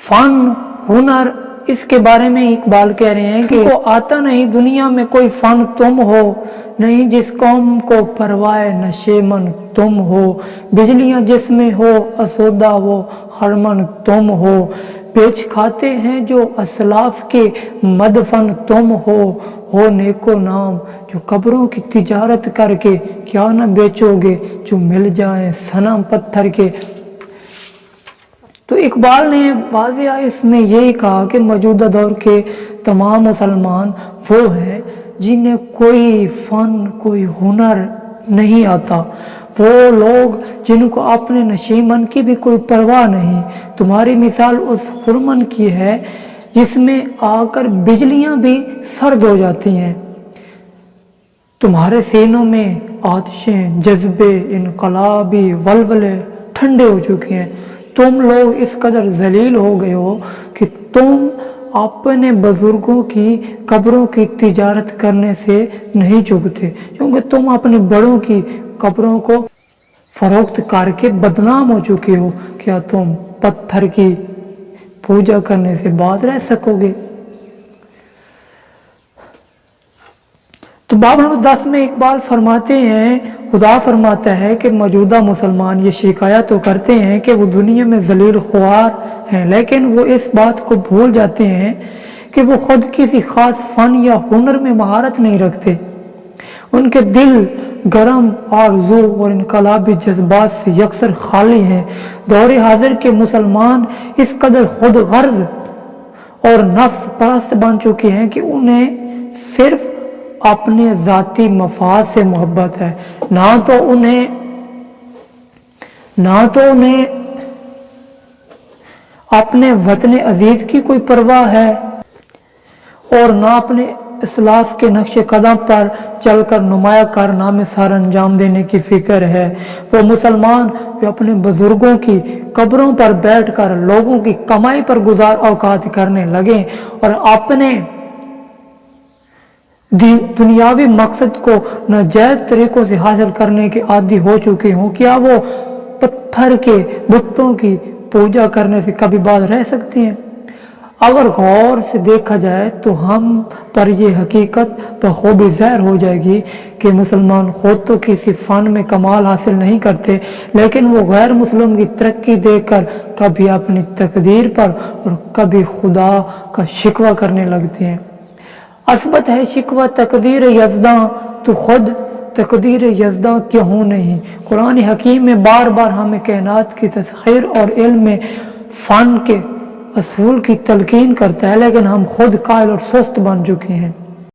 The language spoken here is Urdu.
فن ہنر، اس کے بارے میں اقبال کہہ رہے ہیں کہ کو آتا نہیں دنیا میں کوئی فن تم ہو، نہیں جس قوم کو پروائے نشے من تم ہو، بجلیاں جس میں ہو اسودہ وہ ہرمن تم ہو، بیچ کھاتے ہیں جو اسلاف کے مدفن تم ہو نیکو نام جو قبروں کی تجارت کر کے کیا نہ بیچو گے جو مل جائیں صنم پتھر کے۔ تو اقبال نے واضح اس میں یہی کہا کہ موجودہ دور کے تمام مسلمان وہ ہیں جنہیں کوئی فن کوئی ہنر نہیں آتا، وہ لوگ جن کو اپنے نشیمن کی بھی کوئی پرواہ نہیں۔ تمہاری مثال اس خرمن کی ہے جس میں آ کر بجلیاں بھی سرد ہو جاتی ہیں، تمہارے سینوں میں آتشیں جذبے انقلابی ولولے ٹھنڈے ہو چکے ہیں، تم لوگ اس قدر ذلیل ہو گئے ہو کہ تم اپنے بزرگوں کی قبروں کی تجارت کرنے سے نہیں چوکتے، کیونکہ تم اپنے بڑوں کی قبروں کو فروخت کر کے بدنام ہو چکے ہو، کیا تم پتھر کی پوجا کرنے سے باز رہ سکو گے؟ تو باب نمبر 10 میں اقبال فرماتے ہیں، خدا فرماتا ہے کہ موجودہ مسلمان یہ شکایت تو کرتے ہیں کہ وہ دنیا میں ذلیل خوار ہیں، لیکن وہ اس بات کو بھول جاتے ہیں کہ وہ خود کسی خاص فن یا ہنر میں مہارت نہیں رکھتے، ان کے دل گرم آرزو اور انقلابی جذبات سے یکسر خالی ہیں۔ دور حاضر کے مسلمان اس قدر خود غرض اور نفس پرست بن چکے ہیں کہ انہیں صرف اپنے ذاتی مفاد سے محبت ہے، نہ تو انہیں اپنے وطن عزیز کی کوئی پرواہ ہے اور نہ اپنے اسلاف کے نقش قدم پر چل کر نمایاں کارنامے سر انجام دینے کی فکر ہے۔ وہ مسلمان جو اپنے بزرگوں کی قبروں پر بیٹھ کر لوگوں کی کمائی پر گزار اوقات کرنے لگے اور اپنے دنیاوی مقصد کو ناجائز طریقوں سے حاصل کرنے کے عادی ہو چکے ہوں، کیا وہ پتھر کے بتوں کی پوجا کرنے سے کبھی باز رہ سکتے ہیں؟ اگر غور سے دیکھا جائے تو ہم پر یہ حقیقت بخوبی ظاہر ہو جائے گی کہ مسلمان خود تو کسی فن میں کمال حاصل نہیں کرتے، لیکن وہ غیر مسلم کی ترقی دیکھ کر کبھی اپنی تقدیر پر اور کبھی خدا کا شکوہ کرنے لگتے ہیں۔ اثبت ہے شکوہ تقدیر یزداں، تو خود تقدیر یزداں کیوں نہیں؟ قرآن حکیم میں بار بار ہمیں کائنات کی تسخیر اور علم میں فن کے اصول کی تلقین کرتا ہے، لیکن ہم خود قائل اور سست بن چکے ہیں۔